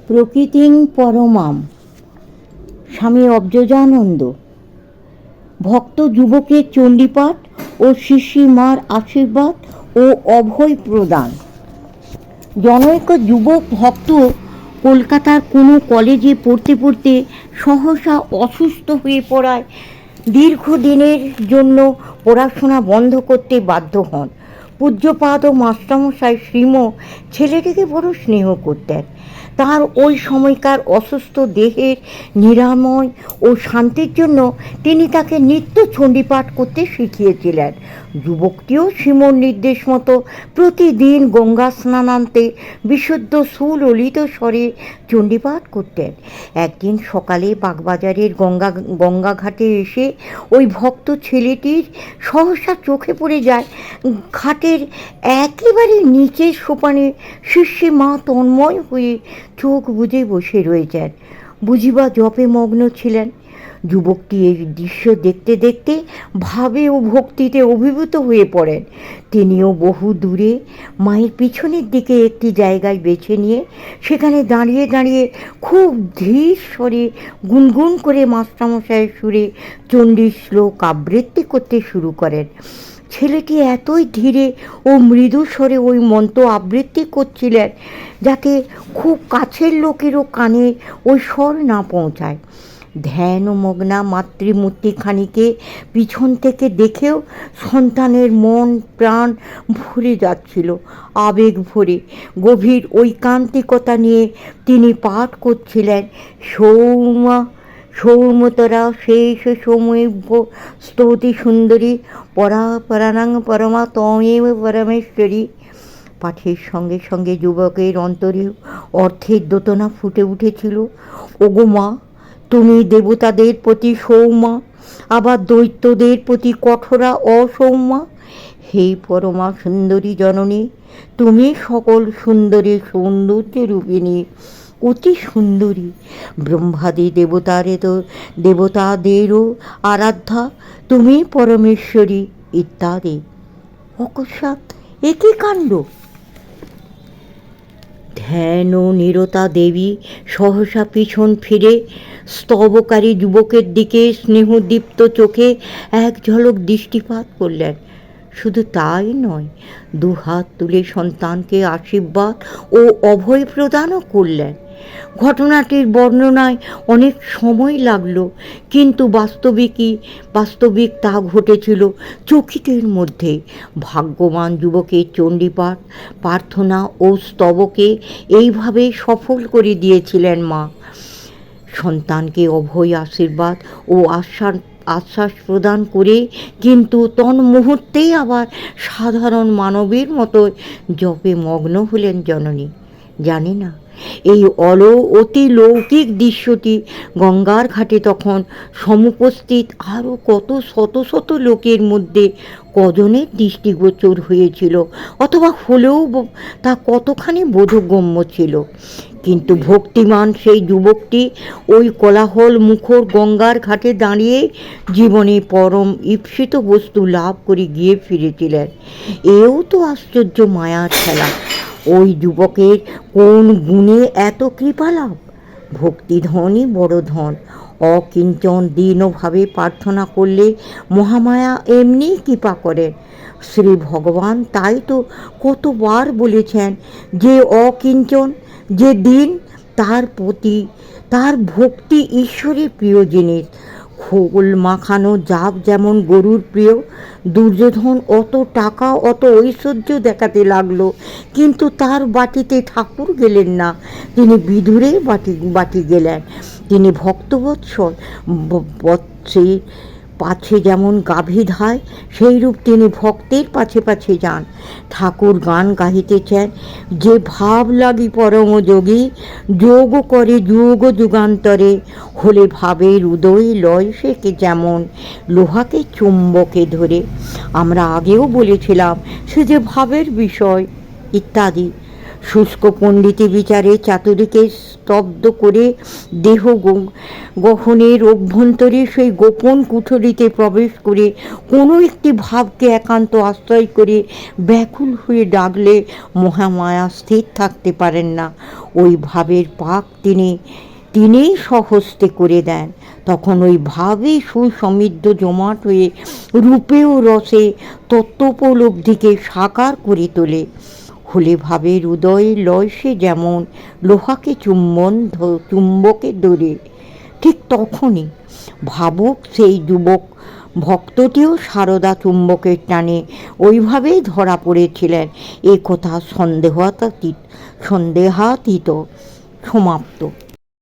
প্রকৃতিং পরমাম স্বামী অব্জজানন্দ। ভক্ত যুবকের চণ্ডীপাঠ ও শিষ্যিমার আশীর্বাদ ও অভয় প্রদান। জনৈক যুবক ভক্ত কলকাতার কোনো কলেজে পড়তে পড়তে সহসা অসুস্থ হয়ে পড়ায় দীর্ঘদিনের জন্য পড়াশোনা বন্ধ করতে বাধ্য হন। পূজ্যপাদ ও মাস্টারমশাই শ্রীম ছেলেটিকে বড় স্নেহ করতেন। তার ওই সময়কার অসুস্থ দেহের নিরাময় ও শান্তির জন্য তিনি তাকে নিত্য চণ্ডীপাঠ করতে শিখিয়েছিলেন। যুবকটিও শ্রীমর নির্দেশ মতো প্রতিদিন গঙ্গা স্নানান্তে বিশুদ্ধ সুললিত স্বরে চণ্ডীপাঠ করতেন। একদিন সকালে বাগবাজারের গঙ্গা ঘাটে এসে ওই ভক্ত ছেলেটির সহসা চোখে পড়ে যায় ঘাটের একেবারে নিচের সোপানে শিষ্যি মা তন্ময় হয়ে চোখ বুজে বসে রয়েছেন, বুঝিবা জপে মগ্ন ছিলেন। যুবকটি এই দৃশ্য দেখতে দেখতে ভাবে ও ভক্তিতে অভিভূত হয়ে পড়েন। তিনিও বহু দূরে মায়ের পিছনের দিকে একটি জায়গায় বেছে নিয়ে সেখানে দাঁড়িয়ে দাঁড়িয়ে খুব ধীর স্বরে গুনগুন করে মাস্টারমশাইয়ের সুরে চণ্ডী শ্লোক আবৃত্তি করতে শুরু করেন। ছেলেটি এতই ধীরে ও মৃদু স্বরে ওই মন্ত্র আবৃত্তি করছিলেন যাতে খুব কাছের লোকেরও কানে ওই স্বর না পৌঁছায়। ধ্যানমগ্না মাতৃমূর্তিখানিকে পিছন থেকে দেখেও সন্তানের মন প্রাণ ভরে যাচ্ছিল আবেগ ভরে। গভীর ঐকান্তিকতা নিয়ে তিনি পাঠ করছিলেন, সৌমা সৌমতরা শেষ সৌম্য স্তুতি সুন্দরী পরাপরাণাং পরমা তমেব পরমেশ্বরী। পাঠের সঙ্গে সঙ্গে যুবকের অন্তরে অর্থের দোতনা ফুটে উঠেছিল। ওগো মা, তুমি দেবতাদের প্রতি সৌমা, আবার দৈত্যদের প্রতি কঠোরা অসৌমা। হে পরমা সুন্দরী জননী, তুমি সকল সুন্দরী সৌন্দর্য রূপিণী, অতি সুন্দরী, ব্রহ্মাদি দেবতাদেরও আরাধ্যা, তুমি পরমেশ্বরী ইত্যাদি। অকস্মাৎ একই কাণ্ড! ধ্যান ও নিরতা দেবী সহসা পিছন ফিরে স্তবকারী যুবকের দিকে স্নেহদীপ্ত চোখে এক ঝলক দৃষ্টিপাত করলেন। শুধু তাই নয়, দুহাত তুলে সন্তানকে আশীর্বাদ ও অভয় প্রদানও করলেন। ঘটনাটির বর্ণনায় অনেক সময় লাগলো, কিন্তু বাস্তবিক তা ঘটেছিল চকিতের মধ্যে। ভাগ্যবান যুবকের চণ্ডীপাঠ প্রার্থনা ও স্তবকে এইভাবে সফল করে দিয়েছিলেন মা। সন্তানকে অভয় আশীর্বাদ ও আশ্বাস প্রদান করে কিন্তু তন্মুহূর্তেই আবার সাধারণ মানবের মতো জপে মগ্ন হলেন জননী। জানি না এই অতি লৌকিক দৃশ্যটি গঙ্গার ঘাটে তখন সমুপস্থিত আরও কত শত শত লোকের মধ্যে কজনের দৃষ্টিগোচর হয়েছিল, অথবা হলেও তা কতখানি বোধগম্য ছিল। কিন্তু ভক্তিমান সেই যুবকটি ওই কোলাহল মুখর গঙ্গার ঘাটে দাঁড়িয়ে জীবনে পরম ঈপ্সিত বস্তু লাভ করে গিয়ে ফিরেছিলেন। এও তো আশ্চর্য মায়ার খেলা। ওই যুবকের কোন গুণে এত কৃপা লাভ? ভক্তিধনই বড় ধন। অকিঞ্চন দীনভাবে প্রার্থনা করলে মহামায়া এমনি কৃপা করেন। শ্রী ভগবান তাই তো কতবার বলেছেন যে অকিঞ্চন, যে দীন, তার ভক্তি ঈশ্বরের প্রিয় জিনিস। খোল মাখানো জাগ যেমন গরুর প্রিয়। দুর্যোধন অত টাকা অত ঐশ্বর্য দেখাতে লাগলো, কিন্তু তার বাটিতে ঠাকুর গেলেন না, তিনি বিদুরের বাটি গেলেন। তিনি ভক্তবৎসল, বৎসের পাছে যেমন গাভী ধায়, সেইরূপ তিনি ভক্তের পাছে পাছে যান। ঠাকুর গান গাহিতেছেন, যে ভাব লাগি পরম যোগী, যোগ করে যুগ যুগান্তরে, হলে ভাবের উদয় লয় সে যেমন লোহাকে চুম্বকে ধরে। আমরা আগেও বলেছিলাম সে যে ভাবের বিষয় ইত্যাদি। শুষ্ক পণ্ডিতি বিচারে চাতুরীকে স্তব্ধ করে দেহ গহনের অভ্যন্তরে সেই গোপন কুঠরিতে প্রবেশ করে কোনো একটি ভাবকে একান্ত আশ্রয় করে ব্যাকুল হয়ে ডাকলে মহামায়া স্থির থাকতে পারেন না। ওই ভাবের পাক তিনিই স্বহস্তে করে দেন। তখন ওই ভাবে সুসমৃদ্ধ জমাট হয়ে রূপে ও রসে তত্ত্বোপলব্ধিকে সাকার করে তোলে। হলে ভাবের উদয় লয় সে যেমন লোহাকে চুম্বকে ধরে, ঠিক তখনই ভাবুক সেই যুবক ভক্তটিও সারদা চুম্বকের টানে ওইভাবেই ধরা পড়েছিলেন। এ কথা সন্দেহাতীত সমাপ্ত।